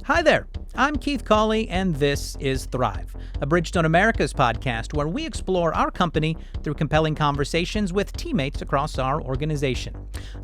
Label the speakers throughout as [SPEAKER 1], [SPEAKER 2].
[SPEAKER 1] Hi there, I'm Keith Cawley, and this is Thrive, a Bridgestone Americas podcast where we explore our company through compelling conversations with teammates across our organization.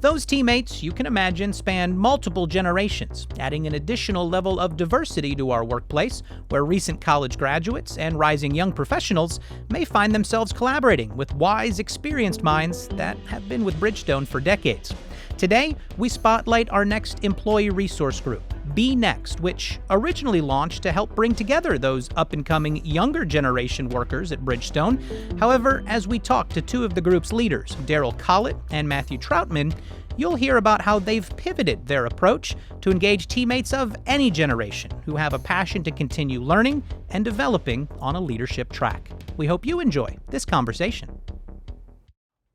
[SPEAKER 1] Those teammates, you can imagine, span multiple generations, adding an additional level of diversity to our workplace, where recent college graduates and rising young professionals may find themselves collaborating with wise, experienced minds that have been with Bridgestone for decades. Today, we spotlight our next employee resource group, BNEXT, which originally launched to help bring together those up-and-coming younger generation workers at Bridgestone. However, as we talk to two of the group's leaders, Derryl Collett and Matthew Trautman, you'll hear about how they've pivoted their approach to engage teammates of any generation who have a passion to continue learning and developing on a leadership track. We hope you enjoy this conversation.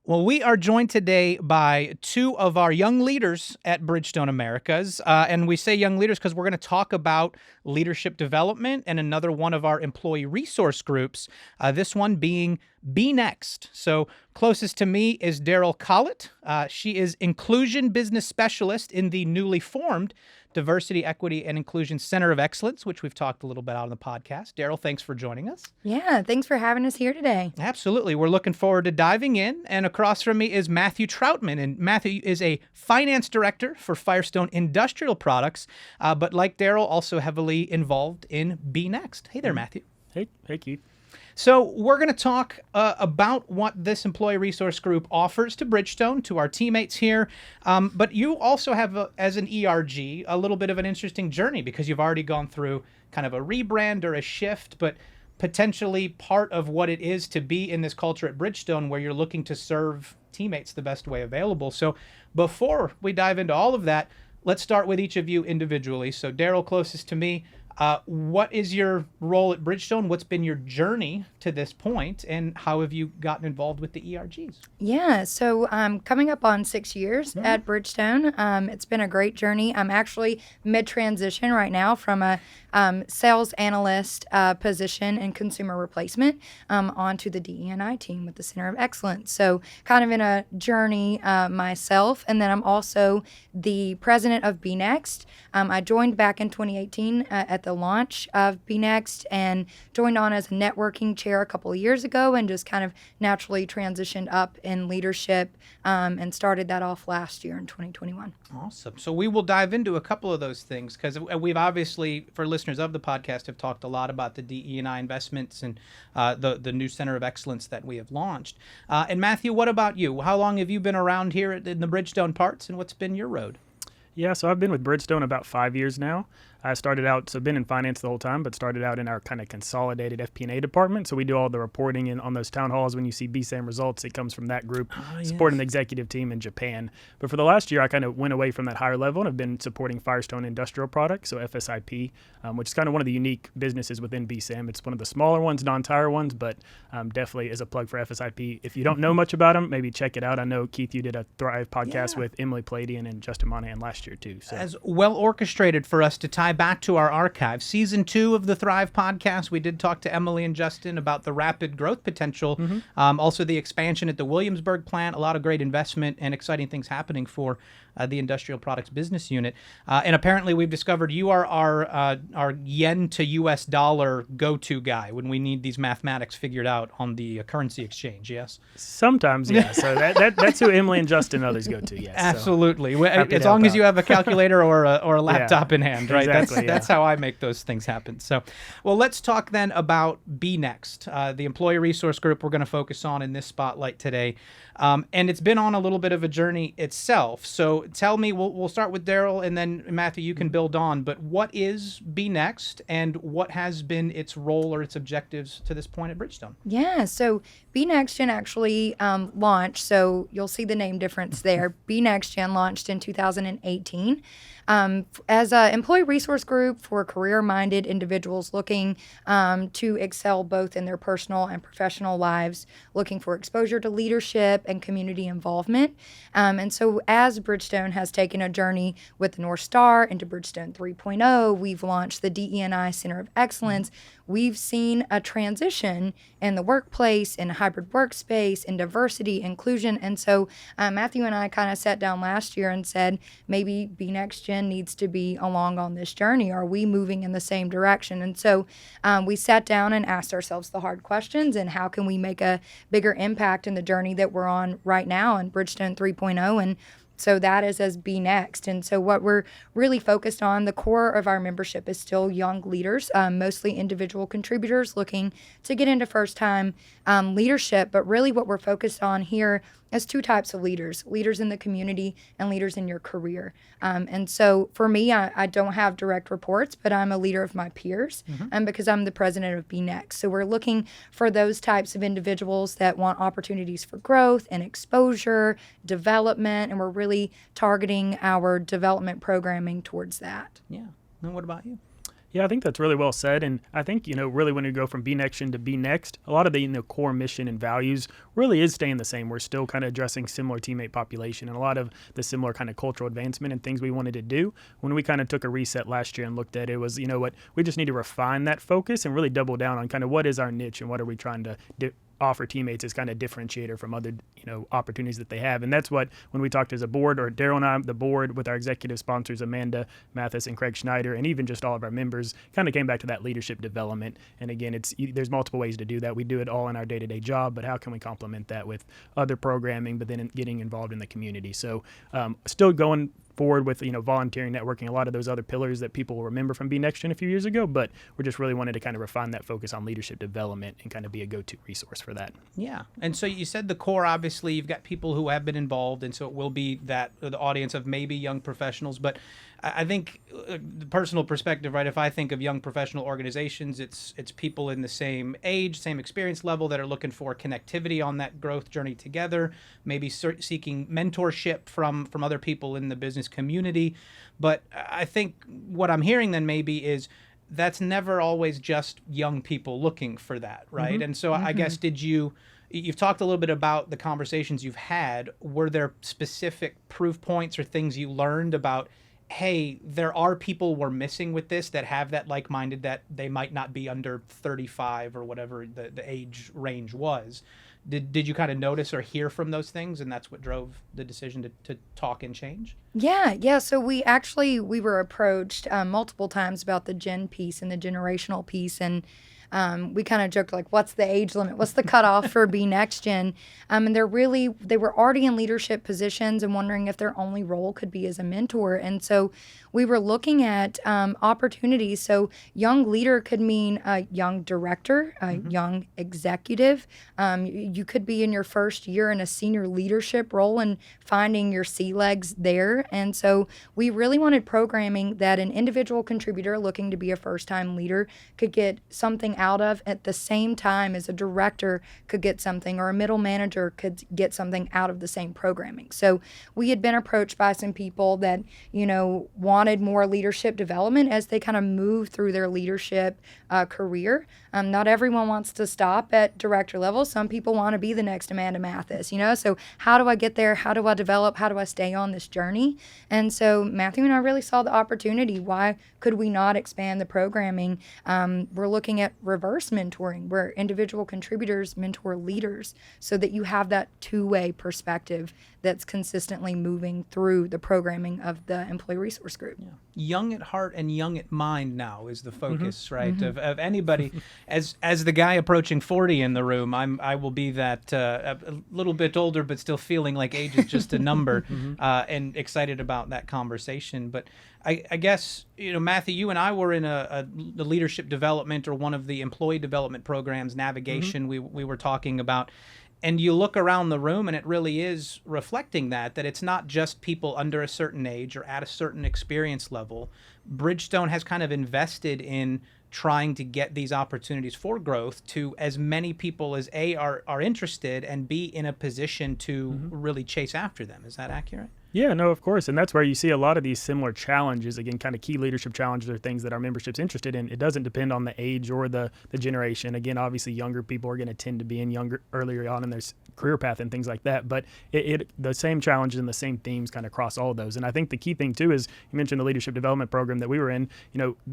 [SPEAKER 1] Well, we are joined today by two of our young leaders at Bridgestone Americas. And we say young leaders because we're going to talk about leadership development and another one of our employee resource groups, this one being BNEXT. So closest to me is Derryl Collett. She is Inclusion Business Specialist in the newly formed Diversity, Equity, and Inclusion Center of Excellence, which we've talked a little bit out on the podcast. Derryl, thanks for joining us.
[SPEAKER 2] Yeah, thanks for having us here today.
[SPEAKER 1] Absolutely. We're looking forward to diving in. And across from me is Matthew Trautman. And Matthew is a finance director for Firestone Industrial Products, but like Derryl, also heavily involved in BNEXT. Hey there, Matthew.
[SPEAKER 3] Hey, Keith.
[SPEAKER 1] So we're going to talk about what this employee resource group offers to Bridgestone, to our teammates here. But you also have, as an ERG, a little bit of an interesting journey because you've already gone through kind of a rebrand or a shift, but potentially part of what it is to be in this culture at Bridgestone where you're looking to serve teammates the best way available. So before we dive into all of that, let's start with each of you individually. So Derryl, closest to me. What is your role at Bridgestone? What's been your journey to this point, and how have you gotten involved with the ERGs?
[SPEAKER 2] Yeah, so I'm coming up on 6 years at Bridgestone. It's been a great journey. I'm actually mid-transition right now from a sales analyst position in consumer replacement onto the DE&I team with the Center of Excellence. So kind of in a journey myself, and then I'm also the president of BNEXT. I joined back in 2018 at the launch of BNEXT and joined on as a networking chair a couple of years ago and just kind of naturally transitioned up in leadership and started that off last year in 2021.
[SPEAKER 1] Awesome. So we will dive into a couple of those things because we've obviously, for listeners of the podcast, have talked a lot about the DE&I investments and the new Center of Excellence that we have launched. And Matthew, what about you? How long have you been around here in the Bridgestone parts, and what's been your road?
[SPEAKER 3] Yeah, so I've been with Bridgestone about 5 years now. I started out, so been in finance the whole time, but started out in our kind of consolidated FP&A department. So we do all the reporting on those town halls. When you see BSAM results, it comes from that group, supporting the executive team in Japan. But for the last year, I kind of went away from that higher level and have been supporting Firestone Industrial Products, so FSIP, which is kind of one of the unique businesses within BSAM. It's one of the smaller ones, non-tire ones, but definitely is a plug for FSIP. If you don't know much about them, maybe check it out. I know, Keith, you did a Thrive podcast with Emily Palladian and Justin Monahan last year, too. So.
[SPEAKER 1] As well orchestrated for us to tie back to our archive. Season 2 of the Thrive podcast, we did talk to Emily and Justin about the rapid growth potential, also the expansion at the Williamsburg plant, a lot of great investment and exciting things happening for the Industrial Products business unit. And apparently we've discovered you are our yen to US dollar go-to guy when we need these mathematics figured out on the currency exchange, yes?
[SPEAKER 3] Sometimes, yeah. So that's who Emily and Justin and others go to, yes.
[SPEAKER 1] Absolutely. So as long as you have a calculator or a laptop in hand, right?
[SPEAKER 3] Exactly,
[SPEAKER 1] That's how I make those things happen. So, well, let's talk then about BNEXT, the employee resource group we're going to focus on in this spotlight today. And it's been on a little bit of a journey itself. So tell me, we'll start with Derryl, and then Matthew, you can build on. But what is BNEXT, and what has been its role or its objectives to this point at Bridgestone?
[SPEAKER 2] Yeah, so BNEXTGen actually launched, so you'll see the name difference there. BNEXTGen launched in 2018. As an employee resource group for career-minded individuals looking to excel both in their personal and professional lives, looking for exposure to leadership and community involvement. And so as Bridgestone has taken a journey with the North Star into Bridgestone 3.0, we've launched the DE&I Center of Excellence, we've seen a transition in the workplace, in hybrid workspace, in diversity, inclusion. And so Matthew and I kind of sat down last year and said, maybe BNEXT Gen needs to be along on this journey. Are we moving in the same direction? And so we sat down and asked ourselves the hard questions, and how can we make a bigger impact in the journey that we're on right now in Bridgestone 3.0. And so that is as BNEXT. And so what we're really focused on, the core of our membership is still young leaders, mostly individual contributors looking to get into first-time leadership. But really what we're focused on here is two types of leaders in the community and leaders in your career. And so for me, I don't have direct reports, but I'm a leader of my peers because I'm the president of BNEXT. So we're looking for those types of individuals that want opportunities for growth and exposure, development, and we're really targeting our development programming towards that.
[SPEAKER 1] Yeah. And what about you?
[SPEAKER 3] Yeah, I think that's really well said. And I think, really when you go from BNEXT to BNEXT, a lot of the core mission and values really is staying the same. We're still kind of addressing similar teammate population and a lot of the similar kind of cultural advancement and things we wanted to do. When we kind of took a reset last year and looked at it, was, we just need to refine that focus and really double down on kind of what is our niche and what are we trying to offer teammates as kind of differentiator from other opportunities that they have. And that's what, when we talked as a board, or Derryl and I, the board with our executive sponsors, Amanda Mathis and Craig Schneider, and even just all of our members, kind of came back to that leadership development. And again, there's multiple ways to do that. We do it all in our day-to-day job, but how can we complement that with other programming, but then getting involved in the community? So still going forward with volunteering, networking, a lot of those other pillars that people will remember from BNEXT a few years ago, but we're just really wanted to kind of refine that focus on leadership development and kind of be a go-to resource for that.
[SPEAKER 1] Yeah. And so you said the core, obviously you've got people who have been involved, and so it will be that the audience of maybe young professionals, but I think the personal perspective, right? If I think of young professional organizations, it's people in the same age, same experience level that are looking for connectivity on that growth journey together, maybe seeking mentorship from other people in the business community. But I think what I'm hearing then maybe is that's never always just young people looking for that, right? Mm-hmm. And so I guess you've talked a little bit about the conversations you've had. Were there specific proof points or things you learned about, hey, there are people we're missing with this that have that like-minded, that they might not be under 35 or whatever the age range was? Did you kind of notice or hear from those things, and that's what drove the decision to talk and change?
[SPEAKER 2] Yeah. So we were approached multiple times about the gen piece and the generational piece, and we kind of joked, like, what's the age limit? What's the cutoff for BNEXT Gen? And they were already in leadership positions and wondering if their only role could be as a mentor. And so we were looking at opportunities. So young leader could mean a young director, a young executive. You could be in your first year in a senior leadership role and finding your sea legs there. And so we really wanted programming that an individual contributor looking to be a first-time leader could get something out of at the same time as a director could get something, or a middle manager could get something out of the same programming. So we had been approached by some people that, wanted more leadership development as they kind of move through their leadership career. Not everyone wants to stop at director level. Some people want to be the next Amanda Mathis, So how do I get there? How do I develop? How do I stay on this journey? And so Matthew and I really saw the opportunity. Why could we not expand the programming? We're looking at reverse mentoring, where individual contributors mentor leaders, so that you have that two-way perspective that's consistently moving through the programming of the employee resource group.
[SPEAKER 1] Yeah. Young at heart and young at mind now is the focus, right? Of anybody. As the guy approaching 40 in the room, I will be that a little bit older, but still feeling like age is just a number, and excited about that conversation. But I guess, Matthew, you and I were in the leadership development, or one of the employee development programs, navigation, we were talking about. And you look around the room, and it really is reflecting that it's not just people under a certain age or at a certain experience level. Bridgestone has kind of invested in trying to get these opportunities for growth to as many people as A, are interested, and B, in a position to really chase after them. Is that accurate?
[SPEAKER 3] Yeah, no, of course. And that's where you see a lot of these similar challenges, again, kind of key leadership challenges or things that our membership's interested in. It doesn't depend on the age or the generation. Again, obviously younger people are going to tend to be in earlier on in their career path and things like that. But the same challenges and the same themes kind of cross all of those. And I think the key thing too is you mentioned the leadership development program that we were in,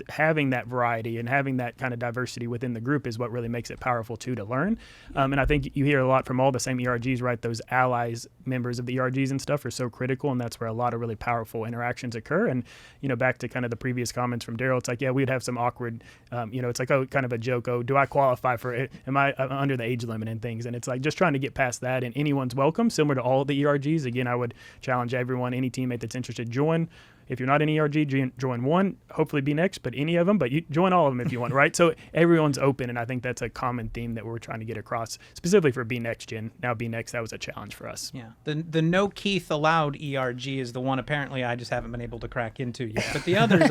[SPEAKER 3] having that variety and having that kind of diversity within the group is what really makes it powerful too to learn. And I think you hear a lot from all the same ERGs, right? Those allies, members of the ERGs and stuff are so critical. And that's where a lot of really powerful interactions occur. And, back to kind of the previous comments from Derryl, it's like, yeah, we'd have some awkward, it's like, kind of a joke. Oh, do I qualify for it? Am I under the age limit and things? And it's like just trying to get past that, and anyone's welcome, similar to all the ERGs. Again, I would challenge everyone, any teammate that's interested, join. If you're not an ERG, join one, hopefully BNEXT, but any of them, but you join all of them if you want, right? So everyone's open, and I think that's a common theme that we're trying to get across, specifically for BNEXT Gen. Now BNEXT, that was a challenge for us.
[SPEAKER 1] Yeah, the no Keith allowed ERG is the one apparently I just haven't been able to crack into yet, but the others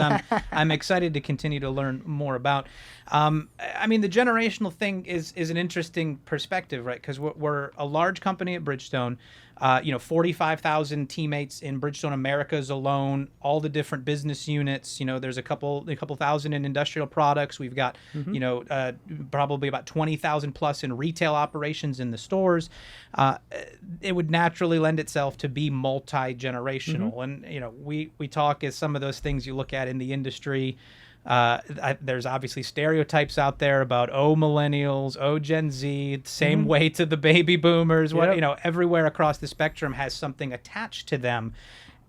[SPEAKER 1] I'm excited to continue to learn more about. I mean, the generational thing is an interesting perspective, right? Because we're a large company at Bridgestone. 45,000 teammates in Bridgestone Americas alone, all the different business units. There's a couple thousand in industrial products. We've got, probably about 20,000 plus in retail operations in the stores. It would naturally lend itself to be multi-generational. And, we talk as some of those things you look at in the industry. There's obviously stereotypes out there about millennials, Gen Z, same way to the baby boomers.
[SPEAKER 3] Yep.
[SPEAKER 1] Everywhere across the spectrum has something attached to them.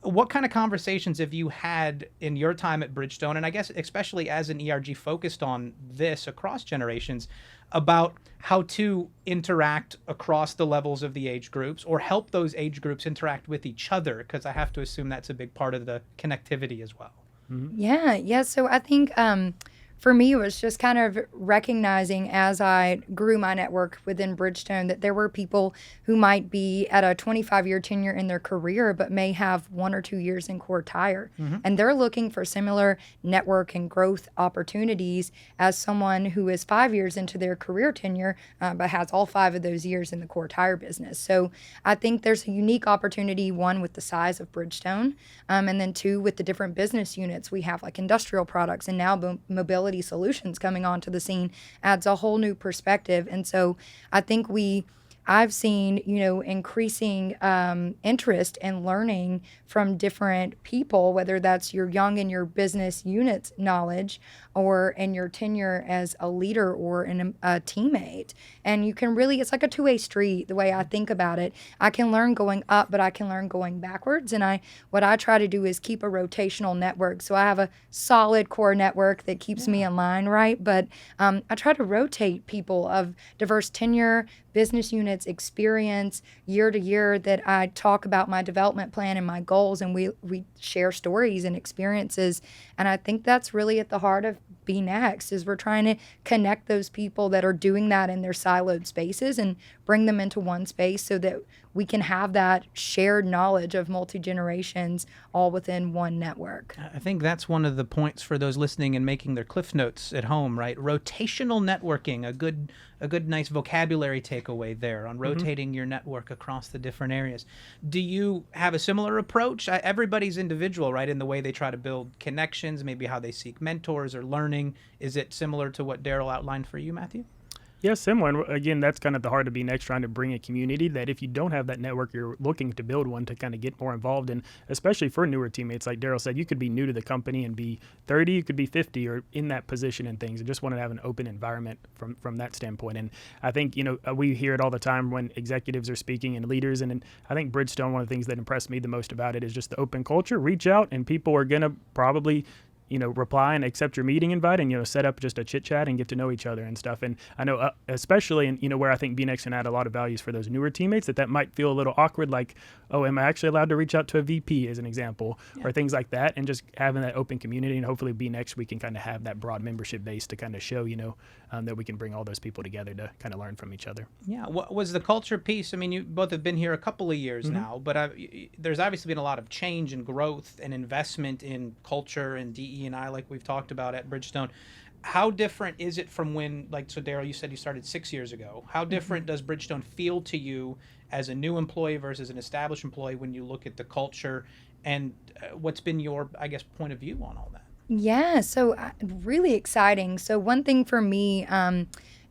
[SPEAKER 1] What kind of conversations have you had in your time at Bridgestone, and I guess especially as an ERG focused on this across generations, about how to interact across the levels of the age groups, or help those age groups interact with each other? Because I have to assume that's a big part of the connectivity as well.
[SPEAKER 2] Yeah. So I think for me, it was just kind of recognizing as I grew my network within Bridgestone that there were people who might be at a 25-year tenure in their career, but may have 1 or 2 years in core tire. And they're looking for similar network and growth opportunities as someone who is 5 years into their career tenure, but has all 5 of those years in the core tire business. So I think there's a unique opportunity, one, with the size of Bridgestone, and then 2, with the different business units. We have like industrial products and now mobility solutions coming onto the scene adds a whole new perspective. And so I think I've seen, increasing interest in learning from different people, whether that's you're young in your business unit knowledge or in your tenure as a leader or a teammate. And you can really, it's like a two-way street, the way I think about it. I can learn going up, but I can learn going backwards. And what I try to do is keep a rotational network. So I have a solid core network that keeps me in line, right? But I try to rotate people of diverse tenure, business units, experience, year to year, that I talk about my development plan and my goals, and we share stories and experiences. And I think that's really at the heart of BNEXT, is we're trying to connect those people that are doing that in their siloed spaces and bring them into one space so that we can have that shared knowledge of multi-generations all within one network.
[SPEAKER 1] I think that's one of the points for those listening and making their cliff notes at home, right? Rotational networking, a good nice vocabulary takeaway there on rotating your network across the different areas. Do you have a similar approach? Everybody's individual, right, in the way they try to build connections, maybe how they seek mentors or learning. Is it similar to what Derryl outlined for you, Matthew?
[SPEAKER 3] Yeah, similar. And again, that's kind of the heart of BNEXT, trying to bring a community that if you don't have that network, you're looking to build one to kind of get more involved in, especially for newer teammates. Like Derryl said, you could be new to the company and be 30, you could be 50 or in that position and things, and just want to have an open environment from that standpoint. And I think, we hear it all the time when executives are speaking and leaders. And I think Bridgestone, one of the things that impressed me the most about it is just the open culture. Reach out and people are going to probably reply and accept your meeting invite and, set up just a chit chat and get to know each other and stuff. And I know, especially in, where I think BNEXT can add a lot of values for those newer teammates, that might feel a little awkward, like, oh, am I actually allowed to reach out to a VP as an example, or things like that. And just having that open community, and hopefully BNEXT, we can kind of have that broad membership base to kind of show, that we can bring all those people together to kind of learn from each other. Yeah.
[SPEAKER 1] What was the culture piece? I mean, you both have been here a couple of years now, but there's obviously been a lot of change and growth and investment in culture and DE&I, like we've talked about at Bridgestone. How different is it from when, like, so Derryl, you said you started 6 years ago. How different does Bridgestone feel to you as a new employee versus an established employee when you look at the culture, and what's been your, I guess, point of view on all that?
[SPEAKER 2] Yeah, so really exciting. So one thing for me,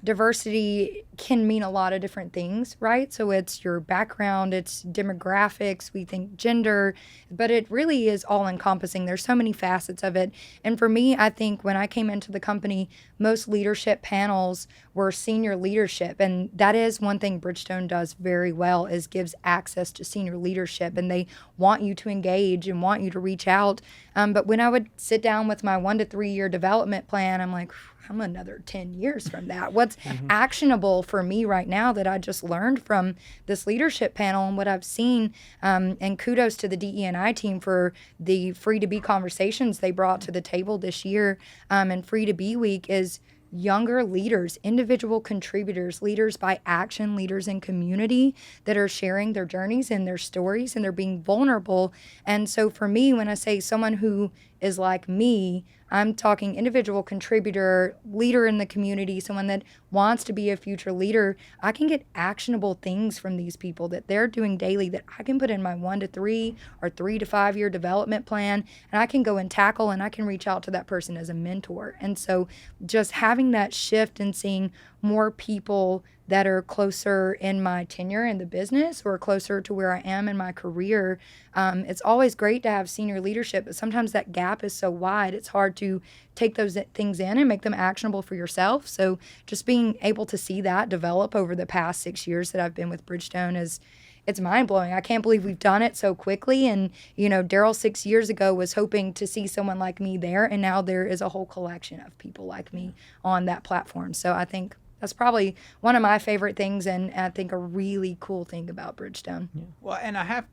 [SPEAKER 2] diversity can mean a lot of different things, right? So it's your background, it's demographics, we think gender, but it really is all encompassing. There's so many facets of it. And for me, I think when I came into the company, most leadership panels were senior leadership. And that is one thing Bridgestone does very well, is gives access to senior leadership. And they want you to engage and want you to reach out. But when I would sit down with my 1 to 3 year development plan, I'm like, I'm another 10 years from that. What's actionable for me right now that I just learned from this leadership panel and what I've seen? And kudos to the DE&I team for the Free to Be conversations they brought to the table this year. And Free to Be Week is younger leaders, individual contributors, leaders by action, leaders in community that are sharing their journeys and their stories, and they're being vulnerable. And so for me, when I say someone who is like me, I'm talking individual contributor, leader in the community, someone that wants to be a future leader. I can get actionable things from these people that they're doing daily that I can put in my 1 to 3 or 3 to 5 year development plan, and I can go and tackle, and I can reach out to that person as a mentor. And so just having that shift and seeing more people that are closer in my tenure in the business or closer to where I am in my career. It's always great to have senior leadership, but sometimes that gap is so wide, it's hard to take those things in and make them actionable for yourself. So just being able to see that develop over the past 6 years that I've been with Bridgestone it's mind-blowing. I can't believe we've done it so quickly. And, Derryl 6 years ago was hoping to see someone like me there, and now there is a whole collection of people like me on that platform. So I think that's probably one of my favorite things, and I think a really cool thing about Bridgestone.
[SPEAKER 1] Yeah. Well, and I have,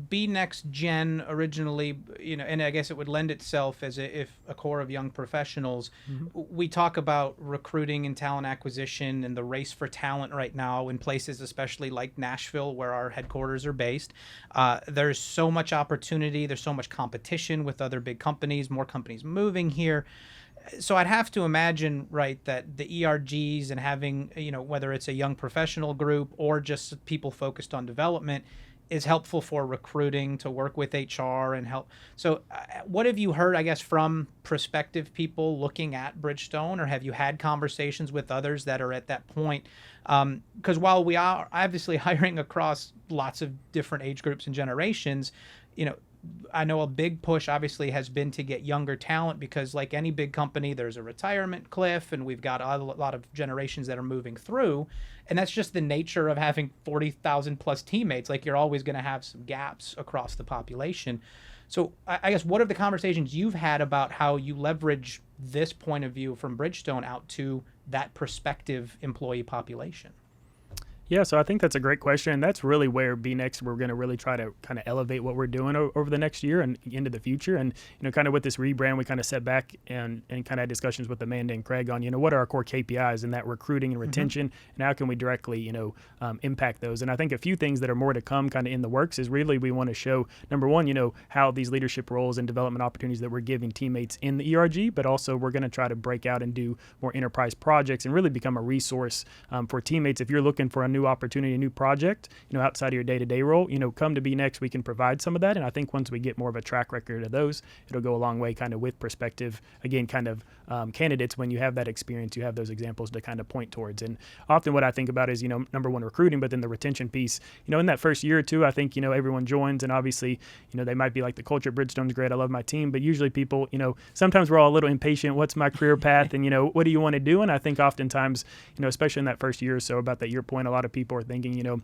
[SPEAKER 1] BNEXT Gen originally, and I guess it would lend itself as if a core of young professionals. We talk about recruiting and talent acquisition and the race for talent right now in places, especially like Nashville, where our headquarters are based. There's so much opportunity. There's so much competition with other big companies, more companies moving here. So I'd have to imagine, right, that the ERGs and having, whether it's a young professional group or just people focused on development, is helpful for recruiting, to work with HR and help. So what have you heard, I guess, from prospective people looking at Bridgestone, or have you had conversations with others that are at that point? Because while we are obviously hiring across lots of different age groups and generations, I know a big push obviously has been to get younger talent, because like any big company, there's a retirement cliff, and we've got a lot of generations that are moving through. And that's just the nature of having 40,000 plus teammates. Like, you're always going to have some gaps across the population. So I guess, what are the conversations you've had about how you leverage this point of view from Bridgestone out to that prospective employee population?
[SPEAKER 3] Yeah, so I think that's a great question. And that's really where BNEXT, we're going to really try to kind of elevate what we're doing over the next year and into the future. And, kind of with this rebrand, we kind of set back and kind of had discussions with Amanda and Craig on, what are our core KPIs in that recruiting and retention, and how can we directly, impact those. And I think a few things that are more to come kind of in the works is really we want to show, number one, how these leadership roles and development opportunities that we're giving teammates in the ERG, but also we're going to try to break out and do more enterprise projects and really become a resource for teammates. If you're looking for a new opportunity, a new project, outside of your day-to-day role, come to BNEXT. We can provide some of that. And I think once we get more of a track record of those, it'll go a long way kind of with prospective, again, kind of candidates. When you have that experience, you have those examples to kind of point towards. And often what I think about is, number one, recruiting, but then the retention piece, in that first year or two, I think, everyone joins, and obviously, they might be like, the culture at Bridgestone's great, I love my team, but usually people, sometimes we're all a little impatient. What's my career path? And, what do you want to do? And I think oftentimes, especially in that first year or so, about that year point, a lot of people are thinking,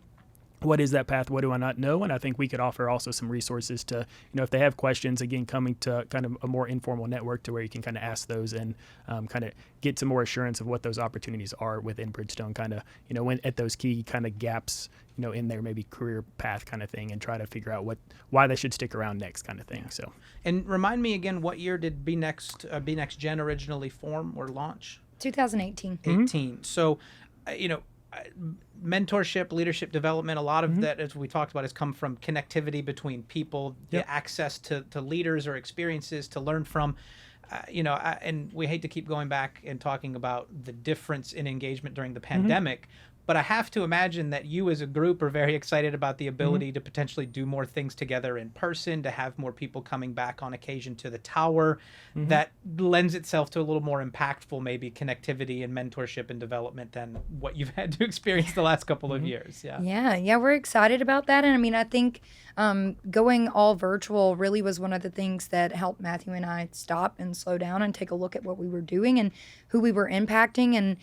[SPEAKER 3] what is that path? What do I not know? And I think we could offer also some resources to, if they have questions, again, coming to kind of a more informal network to where you can kind of ask those and kind of get some more assurance of what those opportunities are within Bridgestone, kind of, when at those key kind of gaps, in their maybe career path kind of thing, and try to figure out why they should stick around next kind of thing. So,
[SPEAKER 1] and remind me again, what year did BNEXT Gen originally form or launch?
[SPEAKER 2] 2018.
[SPEAKER 1] 18. So, mentorship, leadership development, a lot of that, as we talked about, has come from connectivity between people, the access to leaders or experiences to learn from. And we hate to keep going back and talking about the difference in engagement during the pandemic, but I have to imagine that you as a group are very excited about the ability to potentially do more things together in person, to have more people coming back on occasion to the tower. That lends itself to a little more impactful, maybe, connectivity and mentorship and development than what you've had to experience the last couple of years.
[SPEAKER 2] Yeah, we're excited about that. And I mean, I think going all virtual really was one of the things that helped Matthew and I stop and slow down and take a look at what we were doing and who we were impacting. And,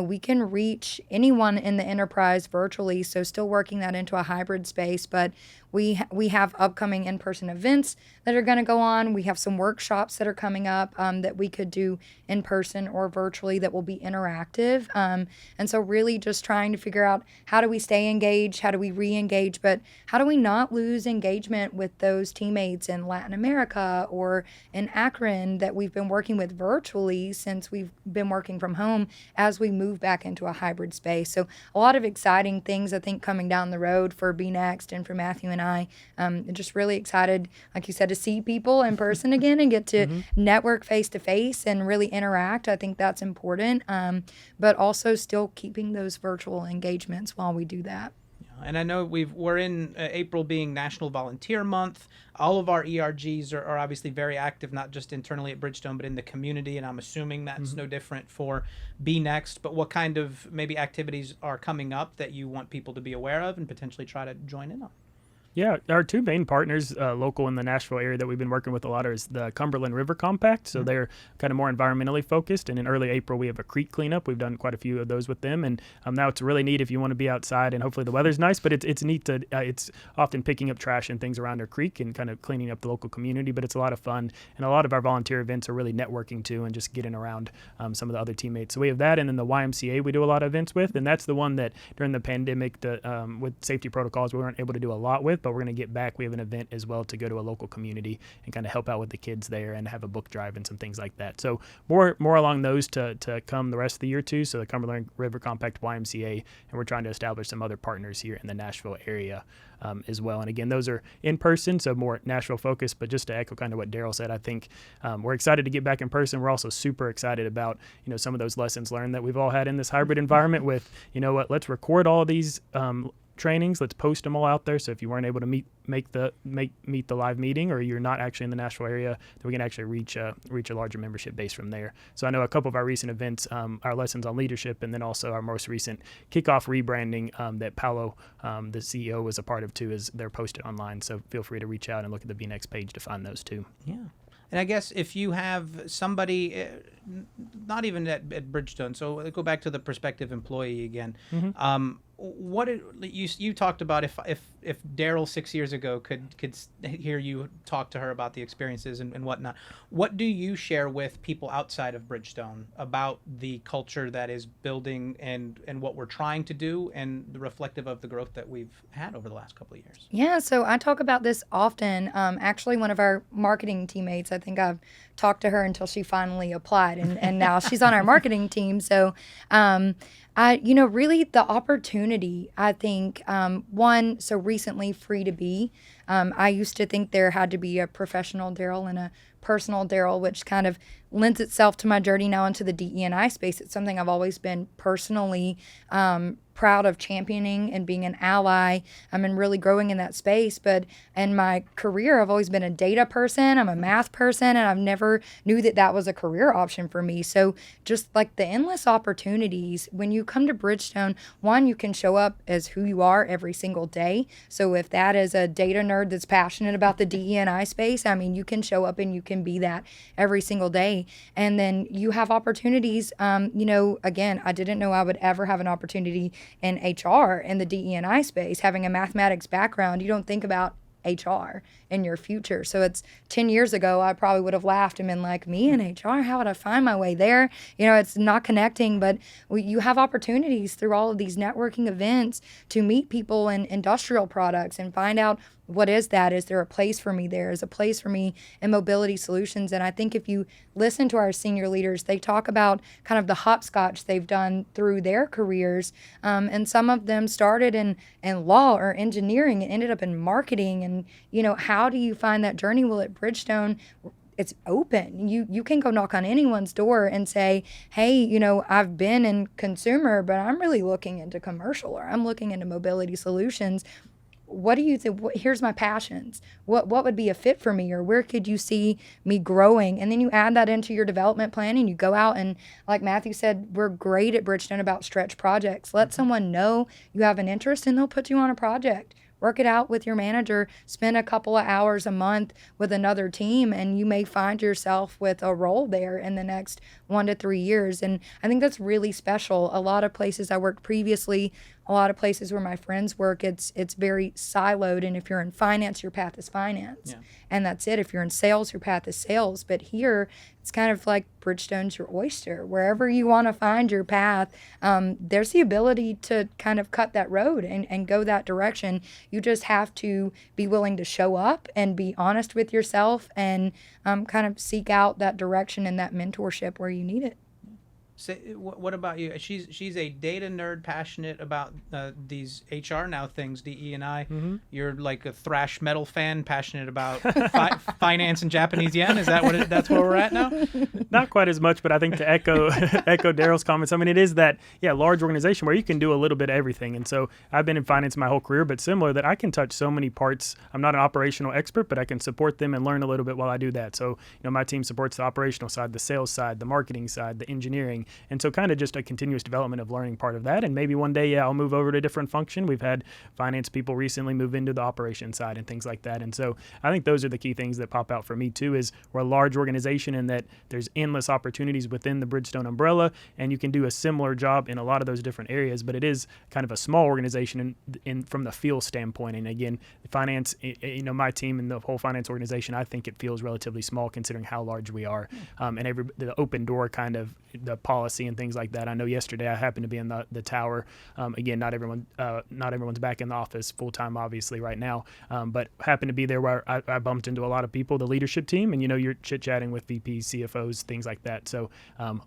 [SPEAKER 2] we can reach anyone in the enterprise virtually, so still working that into a hybrid space. But we have upcoming in-person events that are going to go on. We have some workshops that are coming up that we could do in person or virtually that will be interactive. And so really just trying to figure out, how do we stay engaged? How do we re-engage? But how do we not lose engagement with those teammates in Latin America or in Akron that we've been working with virtually since we've been working from home as we move back into a hybrid space? So a lot of exciting things, I think, coming down the road for BNEXT and for Matthew and I. Just really excited, like you said, to see people in person again and get to network face to face and really interact. I think that's important, but also still keeping those virtual engagements while we do that.
[SPEAKER 1] And I know we're in April being National Volunteer Month. All of our ERGs are obviously very active, not just internally at Bridgestone, but in the community. And I'm assuming that's no different for BNEXT. But what kind of maybe activities are coming up that you want people to be aware of and potentially try to join in on?
[SPEAKER 3] Yeah, our two main partners local in the Nashville area that we've been working with a lot is the Cumberland River Compact. So they're kind of more environmentally focused. And in early April, we have a creek cleanup. We've done quite a few of those with them. And now it's really neat if you want to be outside, and hopefully the weather's nice. But it's neat to it's often picking up trash and things around our creek and kind of cleaning up the local community. But it's a lot of fun. And a lot of our volunteer events are really networking too and just getting around some of the other teammates. So we have that. And then the YMCA we do a lot of events with. And that's the one that during the pandemic with safety protocols we weren't able to do a lot with. But we're going to get back. We have an event as well to go to a local community and kind of help out with the kids there and have a book drive and some things like that. So more along those to come the rest of the year too. So the Cumberland River Compact, YMCA, and we're trying to establish some other partners here in the Nashville area as well. And again, those are in person, so more Nashville focused. But just to echo kind of what Derryl said, I think we're excited to get back in person. We're also super excited about some of those lessons learned that we've all had in this hybrid environment with, let's record all of these trainings. Let's post them all out there. So if you weren't able to meet the live meeting, or you're not actually in the Nashville area, then we can actually reach a larger membership base from there. So I know a couple of our recent events, our lessons on leadership, and then also our most recent kickoff rebranding that Paolo, the CEO, was a part of too, is they're posted online. So feel free to reach out and look at the BNEXT page to find those too.
[SPEAKER 1] Yeah. And I guess if you have somebody, not even at Bridgestone, so go back to the prospective employee again. You talked about if Derryl 6 years ago could hear you talk to her about the experiences and whatnot, what do you share with people outside of Bridgestone about the culture that is building and what we're trying to do and the reflective of the growth that we've had over the last couple of years?
[SPEAKER 2] Yeah, so I talk about this often. Actually, one of our marketing teammates, I think I've talked to her until she finally applied, and now she's on our marketing team. So really the opportunity, I think, one, so recently Free to Be. I used to think there had to be a professional Derryl and a personal Derryl, which kind of lends itself to my journey now into the DE&I space. It's something I've always been personally proud of championing and being an ally and really growing in that space. But in my career, I've always been a data person. I'm a math person, and I've never knew that was a career option for me. So just like the endless opportunities, when you come to Bridgestone, one, you can show up as who you are every single day. So if that is a data nerd that's passionate about the DE&I space, I mean, you can show up and you can be that every single day. And then you have opportunities. Again, I didn't know I would ever have an opportunity in HR in the DE&I space. Having a mathematics background, you don't think about HR in your future. So it's 10 years ago, I probably would have laughed and been like, me in HR, how would I find my way there? It's not connecting, but you have opportunities through all of these networking events to meet people in industrial products and find out what is that? Is there a place for me there? Is a place for me in mobility solutions? And I think if you listen to our senior leaders, they talk about kind of the hopscotch they've done through their careers. And some of them started in law or engineering and ended up in marketing. And, how do you find that journey? Well, at Bridgestone, it's open. You can go knock on anyone's door and say, hey, I've been in consumer, but I'm really looking into commercial, or I'm looking into mobility solutions. What do you think? Here's my passions. What would be a fit for me, or where could you see me growing? And then you add that into your development plan, and you go out and, like Matthew said, we're great at Bridgestone about stretch projects. Let someone know you have an interest, and they'll put you on a project. Work it out with your manager. Spend a couple of hours a month with another team, and you may find yourself with a role there in the next 1 to 3 years. And I think that's really special. A lot of places I worked previously, a lot of places where my friends work, it's very siloed. And if you're in finance, your path is finance. Yeah. And that's it. If you're in sales, your path is sales. But here, it's kind of like Bridgestone's your oyster. Wherever you want to find your path, there's the ability to kind of cut that road and go that direction. You just have to be willing to show up and be honest with yourself and kind of seek out that direction and that mentorship where you need it.
[SPEAKER 1] So, what about you? She's a data nerd, passionate about these HR now things, DE&I. Mm-hmm. You're like a thrash metal fan, passionate about finance and Japanese yen. Is that that's where we're at now?
[SPEAKER 3] Not quite as much, but I think to echo Derryl's comments, I mean, it is that large organization where you can do a little bit of everything. And so I've been in finance my whole career, but similar that I can touch so many parts. I'm not an operational expert, but I can support them and learn a little bit while I do that. So my team supports the operational side, the sales side, the marketing side, the engineering. And so kind of just a continuous development of learning part of that. And maybe one day, I'll move over to a different function. We've had finance people recently move into the operations side and things like that. And so I think those are the key things that pop out for me too, is we're a large organization and that there's endless opportunities within the Bridgestone umbrella, and you can do a similar job in a lot of those different areas, but it is kind of a small organization in from the feel standpoint. And again, finance, my team and the whole finance organization, I think it feels relatively small considering how large we are. And the open door kind of the policy and things like that. I know yesterday I happened to be in the tower. Again, not everyone's back in the office full time, obviously, right now. But happened to be there where I bumped into a lot of people, the leadership team, and you're chit chatting with VPs, CFOs, things like that. So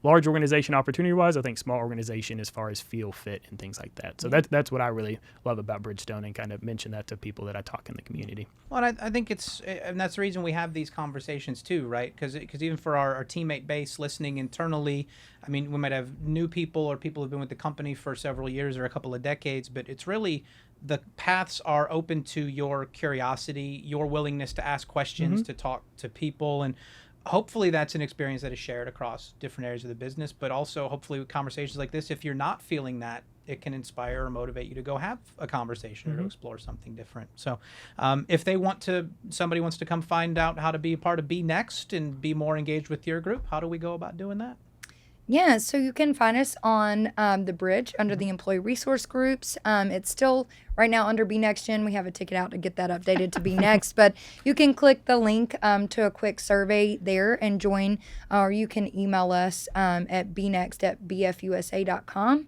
[SPEAKER 3] large organization opportunity wise, I think small organization as far as feel, fit, and things like that. So that's what I really love about Bridgestone, and kind of mention that to people that I talk in the community.
[SPEAKER 1] Well, I think and that's the reason we have these conversations too, right? Because even for our teammate base listening internally, I mean, we might have new people or people who've been with the company for several years or a couple of decades, but it's really the paths are open to your curiosity, your willingness to ask questions, to talk to people, and hopefully that's an experience that is shared across different areas of the business, but also hopefully with conversations like this, if you're not feeling that, it can inspire or motivate you to go have a conversation or to explore something different. So if somebody wants to come find out how to be a part of BNEXT and be more engaged with your group, how do we go about doing that?
[SPEAKER 2] Yeah, so you can find us on the bridge under the employee resource groups. It's still right now under BNEXT Gen. We have a ticket out to get that updated to BNEXT, but you can click the link to a quick survey there and join, or you can email us at bnext@bfusa.com,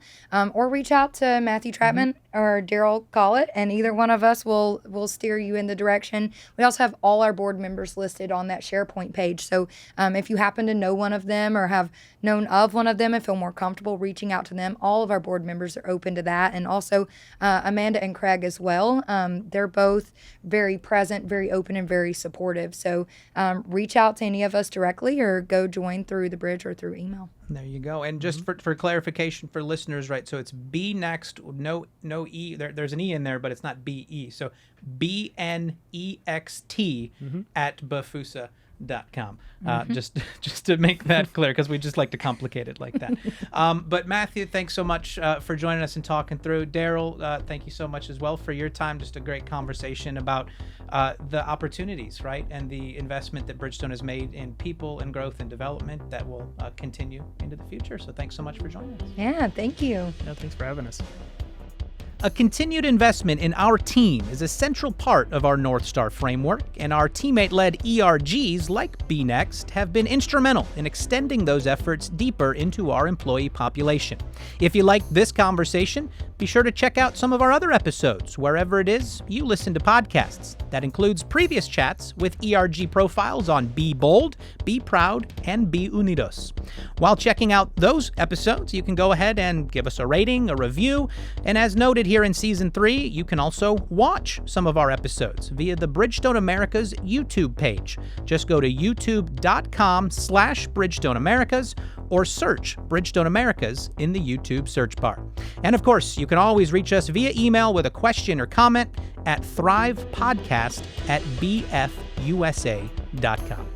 [SPEAKER 2] or reach out to Matthew Trautman or Derryl Collett, and either one of us will steer you in the direction. We also have all our board members listed on that SharePoint page, so if you happen to know one of them or have known of one of them and feel more comfortable reaching out to them, all of our board members are open to that, and also Amanda and Craig as well. They're both very present, very open, and very supportive. So reach out to any of us directly or go join through the bridge or through email.
[SPEAKER 1] There you go. And just for clarification for listeners, right? So it's BNEXT, no E. There's an E in there, but it's not BE. So BNEXT at BFUSA.com. Just to make that clear, because we just like to complicate it like that. But Matthew, thanks so much for joining us and talking through. Derryl, thank you so much as well for your time. Just a great conversation about the opportunities, right, and the investment that Bridgestone has made in people and growth and development that will continue into the future. So thanks so much for joining us.
[SPEAKER 2] Yeah, thank you.
[SPEAKER 3] Yeah, thanks for having us.
[SPEAKER 1] A continued investment in our team is a central part of our North Star framework, and our teammate-led ERGs like BNEXT have been instrumental in extending those efforts deeper into our employee population. If you liked this conversation, Be sure to check out some of our other episodes wherever it is you listen to podcasts. That includes previous chats with ERG profiles on Be Bold, Be Proud, and Be Unidos. While checking out those episodes, you can go ahead and give us a rating, a review, and as noted here in Season 3, you can also watch some of our episodes via the Bridgestone Americas YouTube page. Just go to youtube.com/Bridgestone Americas or search Bridgestone Americas in the YouTube search bar. And of course, you can always reach us via email with a question or comment at thrivepodcast@bfusa.com.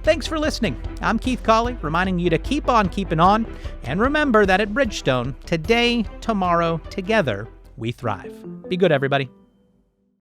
[SPEAKER 1] Thanks for listening. I'm Keith Cawley, reminding you to keep on keeping on, and remember that at Bridgestone, today, tomorrow, together, we thrive. Be good, everybody.